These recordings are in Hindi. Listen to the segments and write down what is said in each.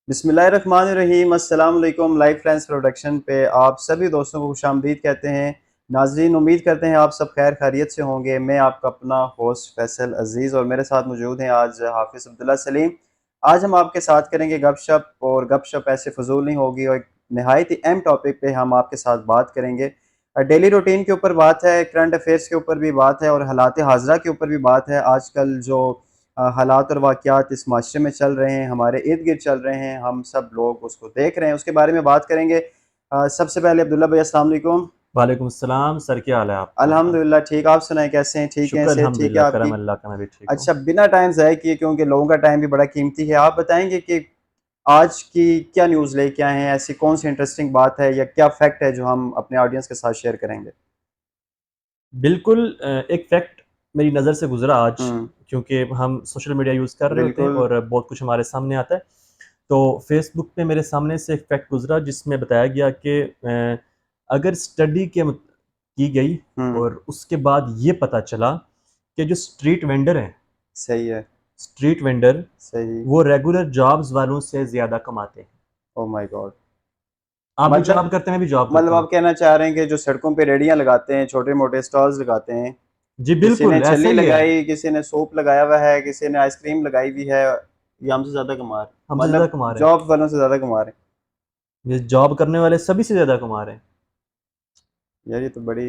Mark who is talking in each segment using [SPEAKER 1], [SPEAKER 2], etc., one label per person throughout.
[SPEAKER 1] बिस्मिल्लाहिर्रहमानिर्रहीम अस्सलाम वालेकुम। लाइफ लाइन्स प्रोडक्शन पे आप सभी दोस्तों को खुशामदीद कहते हैं। नाजरीन, उम्मीद करते हैं आप सब खैर खैरियत से होंगे। मैं आपका अपना होस्ट फैसल अजीज़ और मेरे साथ मौजूद हैं आज हाफिज़ अब्दुल्ला सलीम। आज हम आपके साथ करेंगे गपशप, और गपशप ऐसे फजूल नहीं होगी और एक नहायत ही अहम टॉपिक पे हम आपके साथ बात करेंगे। डेली रूटीन के ऊपर बात है, करंट अफेयर्स के ऊपर भी बात है और हालात हाज़िरा के ऊपर भी बात है। आजकल जो हालात और वाक़यात इस माशरे में चल रहे हैं, हमारे इर्द-गिर्द चल रहे हैं, हम सब लोग उसको देख रहे हैं, उसके बारे में बात करेंगे। सबसे पहले अब्दुल्ला भाई, अस्सलाम वालेकुम।
[SPEAKER 2] वालेकुम सलाम सर, क्या हाल है आपका?
[SPEAKER 1] अल्हम्दुलिल्लाह ठीक, आप सुनाएँ कैसे हैं? ठीक हैं,
[SPEAKER 2] शुक्र
[SPEAKER 1] सेहत ठीक है
[SPEAKER 2] अल्हम्दुलिल्लाह,
[SPEAKER 1] आपकी?
[SPEAKER 2] करम अल्लाह का, मैं भी ठीक हूँ।
[SPEAKER 1] अच्छा, बिना टाइम ज़ाय किए, क्योंकि लोगों का टाइम भी बड़ा कीमती है, आप बताएँगे कि आज की क्या न्यूज़ लेके आए हैं? ऐसी कौन-सी इंटरेस्टिंग बात है या क्या फैक्ट है जो हम अपने ऑडियंस के साथ शेयर करेंगे?
[SPEAKER 2] बिल्कुल एक फैक्ट मेरी नज़र से गुज़रा आज,
[SPEAKER 1] हुँ,
[SPEAKER 2] क्योंकि हम सोशल मीडिया यूज़ कर रहे होते हैं
[SPEAKER 1] बिल्कुल।
[SPEAKER 2] और बहुत कुछ हमारे सामने आता है। तो फ़ेसबुक पे मेरे सामने से एक फैक्ट गुज़रा जिसमें बताया गया कि अगर स्टडी की गई
[SPEAKER 1] हुँ,
[SPEAKER 2] और उसके बाद ये पता चला कि जो स्ट्रीट वेंडर हैं,
[SPEAKER 1] सही है,
[SPEAKER 2] स्ट्रीट वेंडर
[SPEAKER 1] सही।
[SPEAKER 2] वो रेगुलर जॉब्स वालों से ज़्यादा कमाते हैं।
[SPEAKER 1] Oh my God!
[SPEAKER 2] आप भी जॉब
[SPEAKER 1] मतलब
[SPEAKER 2] करते हैं, मैं भी जॉब
[SPEAKER 1] मतलब
[SPEAKER 2] करता हूँ।
[SPEAKER 1] आप कहना चाह रहे हैं कि जो सड़कों पे रेहड़ियाँ लगाते हैं, छोटे-मोटे स्टॉल्स लगाते हैं,
[SPEAKER 2] जी
[SPEAKER 1] किसी ने
[SPEAKER 2] बिल्कुल, ऐसा
[SPEAKER 1] छल्ली
[SPEAKER 2] ही है।
[SPEAKER 1] लगाई, किसी ने सूप लगाया हुआ है, किसी ने आइसक्रीम लगाई हुई है, ये हमसे ज़्यादा कमा रहे हैं।
[SPEAKER 2] हमसे ज़्यादा
[SPEAKER 1] मतलब
[SPEAKER 2] कमा रहे हैं।
[SPEAKER 1] जॉब वालों से ज़्यादा कमा रहे हैं।
[SPEAKER 2] ये जॉब करने वाले सभी से ज़्यादा कमा रहे हैं।
[SPEAKER 1] यार ये तो बड़ी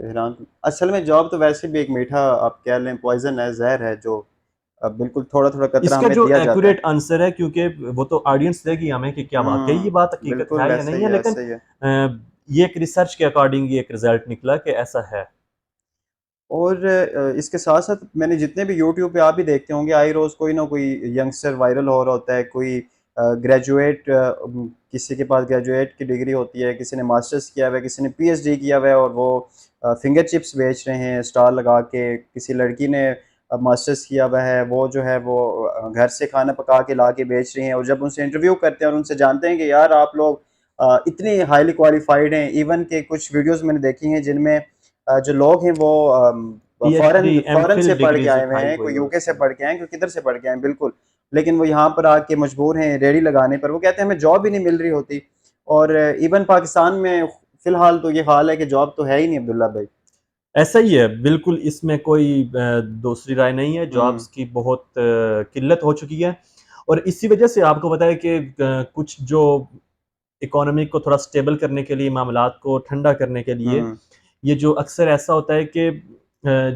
[SPEAKER 1] हैरान, असल में जॉब तो वैसे भी एक मीठा, आप कह लें पॉइज़न है, ज़हर है जो बिल्कुल थोड़ा-थोड़ा कतरा
[SPEAKER 2] इसका
[SPEAKER 1] हमें
[SPEAKER 2] जो
[SPEAKER 1] दिया जाता है।
[SPEAKER 2] एक्यूरेट आंसर है, क्योंकि वो तो ऑडियंस देगी हमें कि क्या वाक़ई ये बात हकीकत
[SPEAKER 1] बिल्कुल
[SPEAKER 2] है या
[SPEAKER 1] वैसा
[SPEAKER 2] नहीं
[SPEAKER 1] ही
[SPEAKER 2] है,
[SPEAKER 1] है,
[SPEAKER 2] लेकिन
[SPEAKER 1] ऐसा ही है।
[SPEAKER 2] ये एक रिसर्च के अकॉर्डिंग ये एक रिज़ल्ट निकला कि ऐसा है।
[SPEAKER 1] और इसके साथ-साथ मैंने जितने भी यूट्यूब पे आप भी देखते होंगे, आए रोज़ कोई ना कोई यंगस्टर वायरल हो रहा होता है, कोई ग्रेजुएट, किसी के पास ग्रेजुएट की डिग्री होती है, किसी ने मास्टर्स किया हुआ है, किसी ने पीएचडी किया हुआ है और वो फिंगर चिप्स बेच रहे हैं स्टॉल लगा के। किसी लड़की ने मास्टर्स किया हुआ है, वो जो है वो घर से खाना पका के ला के बेच रही हैं, और जब उनसे इंटरव्यू करते हैं और उनसे जानते हैं कि यार आप लोग इतनी हाईली क्वालिफाइड हैं, इवन के कुछ वीडियोज़ मैंने देखी हैं जिनमें जो लोग हैं वो फ़ॉरेन
[SPEAKER 2] पीएचडी,
[SPEAKER 1] फ़ॉरेन से
[SPEAKER 2] एमफिल
[SPEAKER 1] पढ़ के
[SPEAKER 2] डिग्रीज़
[SPEAKER 1] आए हुए
[SPEAKER 2] उठाई
[SPEAKER 1] हैं, कोई
[SPEAKER 2] हुई है
[SPEAKER 1] यूके से
[SPEAKER 2] उसने।
[SPEAKER 1] पढ़ के आए हैं, कोई किधर से पढ़ के आए हैं, बिल्कुल। लेकिन वो यहाँ पर आके मजबूर हैं रेहड़ी लगाने पर। वो कहते हैं हमें जॉब ही नहीं मिल रही होती, और इवन पाकिस्तान में फ़िलहाल तो ये हाल है कि जॉब तो है ही नहीं अब्दुल्ला भाई।
[SPEAKER 2] ऐसा ही है, बिल्कुल इसमें कोई दूसरी राय नहीं है,
[SPEAKER 1] हुँ,
[SPEAKER 2] जॉब्स की बहुत किल्लत हो चुकी है और इसी वजह से आपको पता है कि कुछ जो इकोनॉमी को थोड़ा स्टेबल करने के लिए, मामलात को ठंडा करने के लिए,
[SPEAKER 1] हुँ,
[SPEAKER 2] ये जो अक्सर ऐसा होता है कि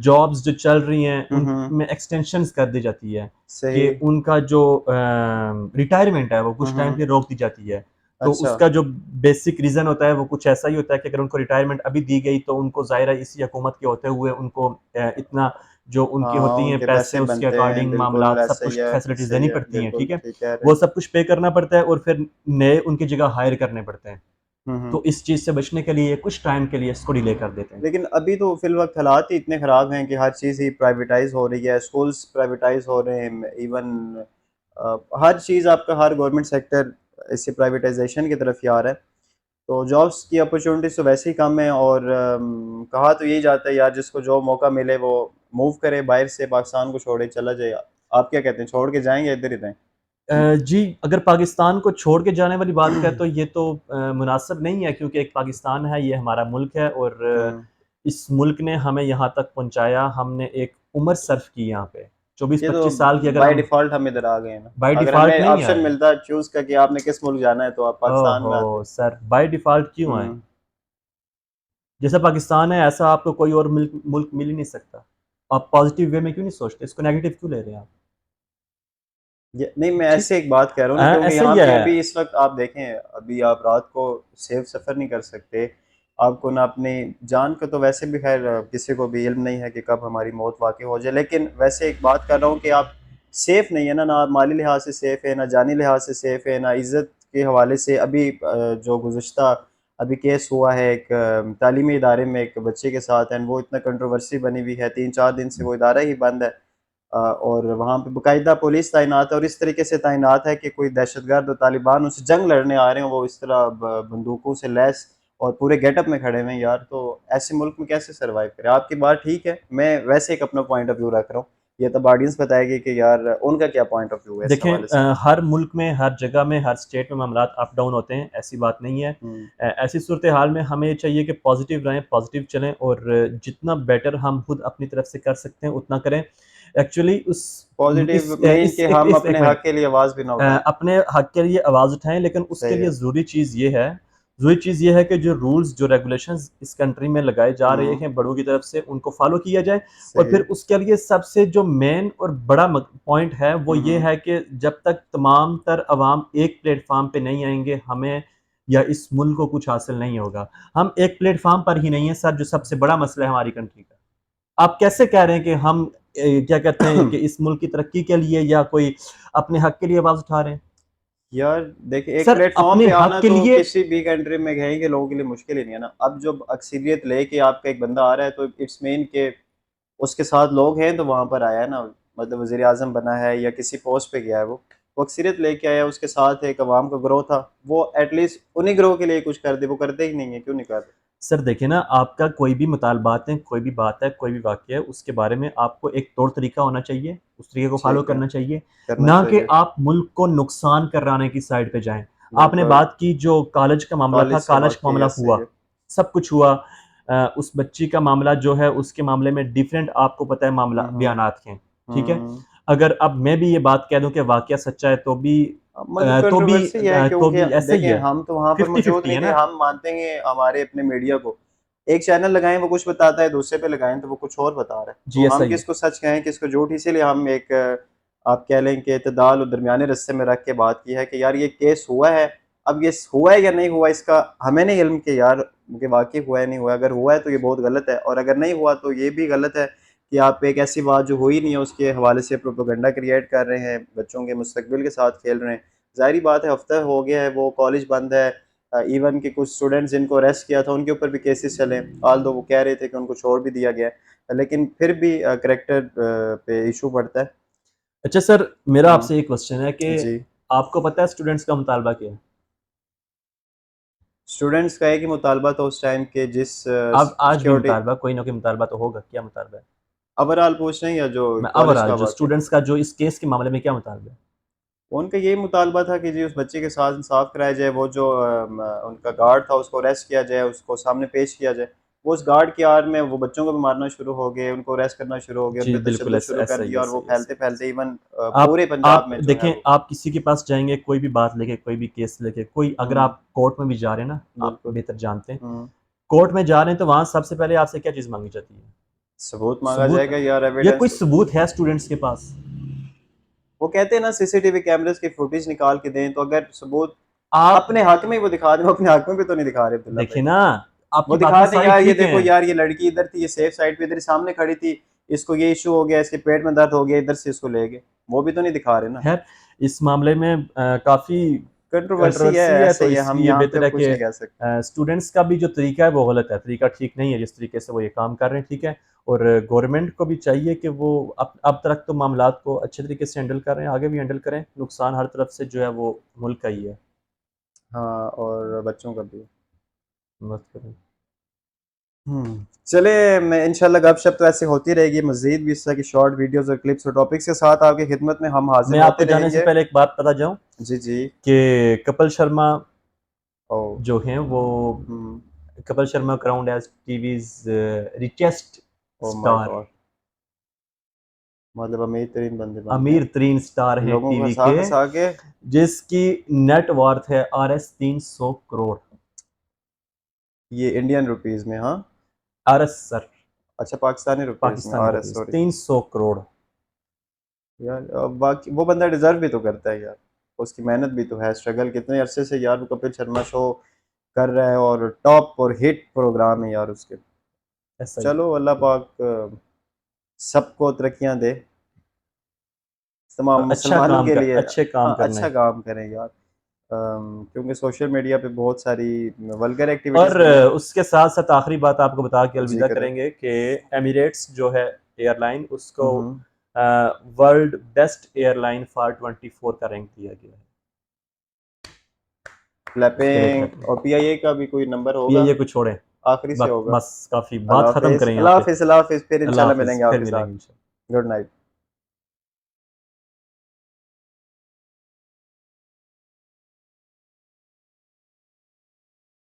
[SPEAKER 2] जॉब्स जो चल रही हैं
[SPEAKER 1] हुँ, हुँ,
[SPEAKER 2] उनमें एक्सटेंशंस कर दी जाती है कि
[SPEAKER 1] सही।
[SPEAKER 2] उनका जो रिटायरमेंट है वो
[SPEAKER 1] हुँ,
[SPEAKER 2] कुछ टाइम के
[SPEAKER 1] हुँ,
[SPEAKER 2] लिए रोक दी जाती है। तो
[SPEAKER 1] अच्छा।
[SPEAKER 2] उसका जो बेसिक रीज़न होता है वो कुछ ऐसा ही होता है कि अगर उनको रिटायरमेंट अभी दी गई तो उनको ज़ाहिर है इसी हुकूमत के होते हुए उनको इतना जो उनकी
[SPEAKER 1] हाँ,
[SPEAKER 2] होती हैं
[SPEAKER 1] उनके
[SPEAKER 2] पैसे,
[SPEAKER 1] पैसे
[SPEAKER 2] उसके
[SPEAKER 1] बनते हैं,
[SPEAKER 2] अकॉर्डिंग
[SPEAKER 1] बिल्कुल
[SPEAKER 2] मामलात सब
[SPEAKER 1] ऐसा ही
[SPEAKER 2] कुछ
[SPEAKER 1] है,
[SPEAKER 2] फैसिलिटीज़
[SPEAKER 1] सही
[SPEAKER 2] देनी
[SPEAKER 1] है,
[SPEAKER 2] पड़ती हैं,
[SPEAKER 1] बिल्कुल
[SPEAKER 2] ठीक है?
[SPEAKER 1] ठीक कह रहे
[SPEAKER 2] वो
[SPEAKER 1] हैं।
[SPEAKER 2] सब कुछ पे करना पड़ता है और फिर नए उनकी जगह हायर करने पड़ते हैं।
[SPEAKER 1] हुँ, हुँ।
[SPEAKER 2] तो इस चीज़ से बचने के लिए कुछ टाइम के लिए इसको डिले कर देते हैं।
[SPEAKER 1] लेकिन अभी तो फ़िलवक़्त हालात ही इतने ख़राब हैं कि हर चीज़ ही प्राइवेटाइज़ हो रही है, स्कूल्स प्राइवेटाइज़ हो रहे हैं, इवन हर चीज़ आपका, हर गवर्नमेंट सेक्टर इसी प्राइवेटाइज़ेशन की तरफ ही आ रहा है। तो जॉब्स की अपॉर्च्युनिटीज़ तो वैसे ही कम है, और कहा तो यही जाता है यार जिसको जो मौका मिले वो मूव करे बाहर से, पाकिस्तान को छोड़े चला जाए। आप क्या कहते हैं, छोड़ के जाएँ या इधर ही रहें?
[SPEAKER 2] जी, अगर पाकिस्तान को छोड़ के जाने वाली बात है तो ये तो मुनासिब नहीं है, क्योंकि एक पाकिस्तान है, ये हमारा मुल्क है और
[SPEAKER 1] हुँ।
[SPEAKER 2] इस मुल्क ने हमें यहाँ तक पहुँचाया, हमने एक उम्र सर्फ़ की यहाँ पे।
[SPEAKER 1] ये तो
[SPEAKER 2] 24-25 साल की अगर
[SPEAKER 1] बाय
[SPEAKER 2] हम
[SPEAKER 1] डिफ़ॉल्ट हम इधर आ गए हैं ना।
[SPEAKER 2] बाय
[SPEAKER 1] अगर
[SPEAKER 2] डिफ़ॉल्ट
[SPEAKER 1] हमें
[SPEAKER 2] नहीं
[SPEAKER 1] ऑप्शन
[SPEAKER 2] आए।
[SPEAKER 1] मिलता चूज़ का कि आपने किस मुल्क जाना है, तो आप पाकिस्तान में आते।
[SPEAKER 2] ओहो! सर बाय डिफ़ॉल्ट क्यों आए?
[SPEAKER 1] हुँ।
[SPEAKER 2] जैसा पाकिस्तान है ऐसा आपको कोई और मुल्क मुल्क मिल ही नहीं सकता। आप पॉज़िटिव वे में क्यों नहीं सोचते? इसको नेगेटिव क्यों ले रहे हैं आप?
[SPEAKER 1] ये नहीं, मैं
[SPEAKER 2] ठीक
[SPEAKER 1] ऐसे एक बात कह रहा हूँ ना, क्योंकि
[SPEAKER 2] ऐसा
[SPEAKER 1] यहाँ
[SPEAKER 2] ही
[SPEAKER 1] पे
[SPEAKER 2] है।
[SPEAKER 1] अभी इस वक़्त आप देखें, अभी आप रात को सेफ सफ़र नहीं कर सकते। आपको ना अपनी जान का तो वैसे भी ख़ैर किसी को भी इल्म नहीं है कि कब हमारी मौत वाक़ई हो जाए। लेकिन वैसे एक बात कर रहा हूँ कि आप सेफ़ नहीं है ना, ना आप माली लिहाज़ से सेफ़ है, ना जानी लिहाज़ से सेफ़ है, ना इज़्ज़त के हवाले से। अभी जो गुज़िश्ता अभी केस हुआ है एक तालीमी इदारे में एक बच्चे के साथ, एंड वो इतना कंट्रोवर्सी बनी हुई है, 3-4 दिन से वो इदारा ही बंद है। और वहाँ पे बाकायदा पुलिस तैनात है, और इस तरीके से तैनात है कि कोई दहशतगर्द और तालिबान उनसे जंग लड़ने आ रहे हों, वो इस तरह बंदूकों से लैस और पूरे गेटअप में खड़े हुए हैं यार। तो ऐसे मुल्क में कैसे सर्वाइव करें? आपकी बात ठीक है, मैं वैसे एक अपना पॉइंट ऑफ व्यू रख रहा हूँ। ये तब ऑडियंस बताएगी कि यार उनका क्या पॉइंट ऑफ व्यू है इस
[SPEAKER 2] देखें
[SPEAKER 1] हवाले से।
[SPEAKER 2] हर मुल्क में, हर जगह में, हर स्टेट में मामलात अप डाउन होते हैं, ऐसी बात नहीं है।
[SPEAKER 1] हम्म,
[SPEAKER 2] ऐसी सूरत हाल में हमें ये चाहिए कि पॉजिटिव रहें, पॉजिटिव चलें, और जितना बेटर हम खुद अपनी तरफ से कर सकते हैं उतना करें। एक्चुअली उस
[SPEAKER 1] पॉजिटिव मीन कि हम
[SPEAKER 2] एक
[SPEAKER 1] अपने
[SPEAKER 2] मिनट,
[SPEAKER 1] हक के लिए आवाज़ भी ना उठाएं।
[SPEAKER 2] अपने हक के लिए आवाज़ उठाएं, लेकिन उसके
[SPEAKER 1] सही
[SPEAKER 2] लिए
[SPEAKER 1] है।
[SPEAKER 2] ज़रूरी चीज़ ये है कि जो रूल्स, जो रेगुलेशंस इस कंट्री में लगाए जा रहे
[SPEAKER 1] हम्म,
[SPEAKER 2] हैं बड़ों की तरफ से, उनको फॉलो किया जाए। और
[SPEAKER 1] सही।
[SPEAKER 2] फिर उसके लिए सबसे जो मेन और बड़ा पॉइंट है वो ये
[SPEAKER 1] हम्म,
[SPEAKER 2] है कि जब तक तमाम तर अवाम एक प्लेटफार्म पे नहीं आएंगे, हमें या इस मुल्क को कुछ हासिल नहीं होगा। हम एक प्लेटफार्म पर ही नहीं है सर, जो सबसे बड़ा मसला है हमारी कंट्री का। आप कैसे कह रहे हैं कि हम क्या कहते हैं कि इस मुल्क की तरक्की के लिए या कोई अपने हक के लिए आवाज़ उठा रहे हैं?
[SPEAKER 1] यार देखिए, एक
[SPEAKER 2] सर
[SPEAKER 1] प्लेटफॉर्म
[SPEAKER 2] अपने
[SPEAKER 1] पे
[SPEAKER 2] हक
[SPEAKER 1] आना
[SPEAKER 2] के
[SPEAKER 1] तो
[SPEAKER 2] लिए,
[SPEAKER 1] किसी भी कंट्री में कहेंगे लोगों के लिए मुश्किल ही नहीं है ना। अब जब अक्सरियत लेके आपका एक बंदा आ रहा है तो इट्स मीन के उसके साथ लोग हैं तो वहां पर आया है ना। मतलब वजीर आजम बना है या किसी पोस्ट पे गया है, वो अक्सरियत लेके आया, उसके साथ एक अवाम का ग्रोह था, वो एटलीस्ट उन्हीं ग्रोह के लिए कुछ कर दे। वो करते ही नहीं है, क्यों नहीं कर रहे?
[SPEAKER 2] सर देखिए ना, आपका कोई भी मुतालबात है, कोई भी बात है, कोई भी वाक़या है, उसके बारे में आपको एक तौर तरीका होना चाहिए, उस तरीके को फ़ॉलो
[SPEAKER 1] ठीक है,
[SPEAKER 2] करना चाहिए,
[SPEAKER 1] करना
[SPEAKER 2] ना कि
[SPEAKER 1] चाहिए।
[SPEAKER 2] आप मुल्क को नुकसान कराने की साइड पे जाएँ। आपने
[SPEAKER 1] बिल्कुल।
[SPEAKER 2] बात की जो कॉलेज का मामला था,
[SPEAKER 1] कॉलेज से
[SPEAKER 2] कॉलेज का
[SPEAKER 1] वाकई
[SPEAKER 2] मामला
[SPEAKER 1] ऐसे ही
[SPEAKER 2] हुआ,
[SPEAKER 1] है।
[SPEAKER 2] सब कुछ हुआ। उस बच्ची का मामला जो है, उसके मामले में डिफरेंट आपको पता है मामला
[SPEAKER 1] हम्म,
[SPEAKER 2] बयानात हैं, ठीक है?
[SPEAKER 1] हम्म।
[SPEAKER 2] अगर अब मैं भी ये बात कह दूँ कि वाक़या सच्चा है
[SPEAKER 1] मतलब कंट्रोवर्सी है,
[SPEAKER 2] तो
[SPEAKER 1] क्योंकि
[SPEAKER 2] भी ऐसा ही
[SPEAKER 1] देखें
[SPEAKER 2] है,
[SPEAKER 1] हम तो वहां पर मौजूद
[SPEAKER 2] 50-50
[SPEAKER 1] नहीं
[SPEAKER 2] है
[SPEAKER 1] थे।
[SPEAKER 2] ना।
[SPEAKER 1] हम मानते हैं हमारे अपने मीडिया को। एक चैनल लगाएं वो कुछ बताता है, दूसरे पे लगाएं तो वो कुछ और बता रहा है, तो
[SPEAKER 2] जी, ऐसा
[SPEAKER 1] हम
[SPEAKER 2] ही है।
[SPEAKER 1] किसको सच कहें किसको झूठ? इसीलिए हम एक आप कह लें कि इत्तेदाल और दरमियाने रस्ते में रख के बात की है कि यार ये केस हुआ है। अब ये हुआ है या नहीं हुआ, इसका हमें नहीं इल्म कि यार कि वाकई हुआ है नहीं हुआ। अगर हुआ है तो ये बहुत गलत है, और अगर नहीं हुआ तो ये भी गलत है कि आप एक ऐसी बात जो हुई नहीं है उसके हवाले से प्रोपेगेंडा क्रिएट कर रहे हैं, बच्चों के मुस्तकबिल के साथ खेल रहे हैं। ज़ाहिर बात है, हफ्ता हो गया है, वो कॉलेज बंद है। इवन के कुछ स्टूडेंट्स जिनको अरेस्ट किया था उनके ऊपर भी केसेस चले, आल दो वो कह रहे थे कि उनको छोड़ भी दिया गया है, लेकिन फिर भी करेक्टर पे इशू पड़ता है।
[SPEAKER 2] अच्छा सर, मेरा
[SPEAKER 1] हम्म,
[SPEAKER 2] आपसे एक क्वेश्चन है कि
[SPEAKER 1] जी।
[SPEAKER 2] आपको पता है स्टूडेंट्स का मुतालबा क्या है?
[SPEAKER 1] स्टूडेंट्स का एक ही मुतालबा था उस टाइम के, जिस
[SPEAKER 2] अब आज भी
[SPEAKER 1] सिक्योरिटी।
[SPEAKER 2] मुतालबा, कोई ना कोई मुतालबा तो होगा, क्या मुतालबा है?
[SPEAKER 1] ओवरऑल पूछ रहे हैं या जो
[SPEAKER 2] मैं
[SPEAKER 1] कॉलेज
[SPEAKER 2] ओवरऑल
[SPEAKER 1] का
[SPEAKER 2] जो
[SPEAKER 1] वाक़या?
[SPEAKER 2] स्टूडेंट्स का जो इस केस के मामले में क्या मुतालबा है?
[SPEAKER 1] उनका यही मुतालबा था कि जी उस बच्चे के साथ इंसाफ कराया जाए। वो जो उनका गार्ड था उसको अरेस्ट किया जाए, उसको सामने पेश किया जाए। वो उस गार्ड की आड़ में वो बच्चों को भी मारना शुरू हो गए, उनको अरेस्ट करना शुरू हो गए, उन
[SPEAKER 2] जी,
[SPEAKER 1] पे
[SPEAKER 2] बिल्कुल
[SPEAKER 1] तशद्दुद
[SPEAKER 2] ऐसा
[SPEAKER 1] शुरू कर
[SPEAKER 2] ऐसा ही
[SPEAKER 1] दिया, और
[SPEAKER 2] ऐसा
[SPEAKER 1] वो
[SPEAKER 2] ही ऐसा
[SPEAKER 1] फैलते
[SPEAKER 2] ही ऐसा
[SPEAKER 1] फैलते
[SPEAKER 2] ही।
[SPEAKER 1] इवन
[SPEAKER 2] आप
[SPEAKER 1] पूरे पंजाब
[SPEAKER 2] आप
[SPEAKER 1] में जो है
[SPEAKER 2] देखें,
[SPEAKER 1] वो।
[SPEAKER 2] आप किसी के पास जाएँगे, कोई भी बात लेके, कोई भी केस लेके, कोई अगर
[SPEAKER 1] हम्म,
[SPEAKER 2] आप कोर्ट में भी जा रहे हैं ना, आप
[SPEAKER 1] बिल्कुल।
[SPEAKER 2] बेहतर जानते हैं,
[SPEAKER 1] हम्म,
[SPEAKER 2] कोर्ट में जा रहे हैं तो वहाँ सबसे पहले आपसे क्या चीज़ माँगी जाती है?
[SPEAKER 1] सबूत मांगा
[SPEAKER 2] सबूत।
[SPEAKER 1] जाएगा यार,
[SPEAKER 2] या कोई
[SPEAKER 1] एविडेंस।
[SPEAKER 2] सबूत है स्टूडेंट्स के पास?
[SPEAKER 1] वो कहते हैं ना सीसीटीवी कैमरेस की फुटेज निकाल के दें, तो अगर सबूत
[SPEAKER 2] आप
[SPEAKER 1] अपने हक में ही वो दिखा दें। वो अपने हक में भी तो नहीं दिखा रहे अब्दुल्ला भाई।
[SPEAKER 2] देखिए ना,
[SPEAKER 1] वो
[SPEAKER 2] आपकी बातें
[SPEAKER 1] दिखा दें
[SPEAKER 2] सारी
[SPEAKER 1] यार, ये
[SPEAKER 2] ठीक
[SPEAKER 1] देखो
[SPEAKER 2] हैं।
[SPEAKER 1] यार, ये लड़की इधर थी, ये सेफ साइड पे इधर ही सामने खड़ी थी, इसको ये इशू हो गया, इसके पेट में दर्द हो गया, इधर से इसको ले गए। वो भी तो नहीं दिखा रहे ना।
[SPEAKER 2] खैर, इस मामले में काफ़ी
[SPEAKER 1] कंट्रोवर्सी है,
[SPEAKER 2] कंट्रोवर्सी है,
[SPEAKER 1] ऐसे
[SPEAKER 2] तो
[SPEAKER 1] ही है, हम
[SPEAKER 2] इसलिए
[SPEAKER 1] यहाँ पे
[SPEAKER 2] बेहतर
[SPEAKER 1] अब
[SPEAKER 2] है
[SPEAKER 1] कुछ
[SPEAKER 2] कि
[SPEAKER 1] नहीं कह सकते।
[SPEAKER 2] स्टूडेंट्स का भी जो तरीका है वो गलत है, तरीका ठीक नहीं है जिस तरीके से वो ये काम कर रहे हैं, ठीक है? और गवर्नमेंट को भी चाहिए कि वो अब तक तो मामलात को अच्छे तरीके से हैंडल कर रहे हैं, आगे भी हैंडल करें। नुकसान हर तरफ से जो है वो मुल्क का ही है।
[SPEAKER 1] हाँ, और बच्चों का भी।
[SPEAKER 2] मत करें।
[SPEAKER 1] चले, मैं इंशाल्लाह गपशप तो ऐसे होती रहेगी, मजीद भी इस तरह की शॉर्ट वीडियोस और क्लिप्स और टॉपिक्स के साथ आपकी खिदमत में हम
[SPEAKER 2] मैं
[SPEAKER 1] हाजिर
[SPEAKER 2] आपको
[SPEAKER 1] होते
[SPEAKER 2] जाने से
[SPEAKER 1] रहेंगे।
[SPEAKER 2] पहले एक बात बता जाऊँ
[SPEAKER 1] जी जी।
[SPEAKER 2] कि
[SPEAKER 1] ओ।
[SPEAKER 2] जो हैं वो
[SPEAKER 1] हम्म।
[SPEAKER 2] Kapil Sharma crowned as TV's richest
[SPEAKER 1] oh my
[SPEAKER 2] star,
[SPEAKER 1] god. मतलब अमीर तरीन बंदे बन गए
[SPEAKER 2] अमीर तरीन स्टार
[SPEAKER 1] हैं
[SPEAKER 2] हैं
[SPEAKER 1] लोगों को
[SPEAKER 2] टीवी
[SPEAKER 1] हंसा
[SPEAKER 2] के,
[SPEAKER 1] हंसा के।
[SPEAKER 2] जिसकी नेट वर्थ है आरएस 300 करोड़।
[SPEAKER 1] ये इंडियन रुपीस में? हाँ।
[SPEAKER 2] आरएस सर,
[SPEAKER 1] अच्छा, पाकिस्तानी रुपीस में
[SPEAKER 2] पाकिस्तानी
[SPEAKER 1] आ रहा है,
[SPEAKER 2] रुपीस
[SPEAKER 1] सॉरी।
[SPEAKER 2] 300 करोड़।
[SPEAKER 1] यार बाकी वो बंदा डिजर्व भी तो करता है यार, उसकी मेहनत भी तो है, स्ट्रगल कितने अरसे से यार वो कपिल शर्मा शो कर रहा है, और टॉप और हिट प्रोग्राम है यार उसके।
[SPEAKER 2] ऐसा ही है।
[SPEAKER 1] चलो अल्लाह पाक सबको तरक्कियां दे, तमाम
[SPEAKER 2] और
[SPEAKER 1] मुसलमानों के लिए।
[SPEAKER 2] अच्छे काम
[SPEAKER 1] हाँ,
[SPEAKER 2] करना
[SPEAKER 1] अच्छा
[SPEAKER 2] है।
[SPEAKER 1] काम करें यार। क्योंकि सोशल मीडिया पे बहुत सारी वल्गर
[SPEAKER 2] और
[SPEAKER 1] एक्टिविटीज़ भी हैं।
[SPEAKER 2] उसके साथ साथ आखिरी बात आपको बता के
[SPEAKER 1] जी
[SPEAKER 2] अलविदा
[SPEAKER 1] करें।
[SPEAKER 2] करेंगे कि एमिरेट्स जो है एयरलाइन, उसको
[SPEAKER 1] हम्म।
[SPEAKER 2] वर्ल्ड बेस्ट एयरलाइन फॉर 24 का रैंक दिया गया है। उसके लिए
[SPEAKER 1] क्लैपिंग।
[SPEAKER 2] क्लैपिंग।
[SPEAKER 1] और पीआईए का भी कोई नंबर होगा?
[SPEAKER 2] पीआईए को छोड़ें,
[SPEAKER 1] आखिरी से होगा।
[SPEAKER 2] बस काफ़ी
[SPEAKER 1] अल्लाह
[SPEAKER 2] बात ख़त्म
[SPEAKER 1] हाफिज,
[SPEAKER 2] करें यहाँ
[SPEAKER 1] अल्लाह
[SPEAKER 2] पे।
[SPEAKER 1] हाफिज, अल्लाह हाफिज, फिर
[SPEAKER 2] अल्लाह
[SPEAKER 1] इंशाल्लाह
[SPEAKER 2] हाफिज़,
[SPEAKER 1] मिलेंगे
[SPEAKER 2] फिर
[SPEAKER 1] आपके साथ।
[SPEAKER 2] मिलेंगे इंशाल्लाह।
[SPEAKER 1] Good night.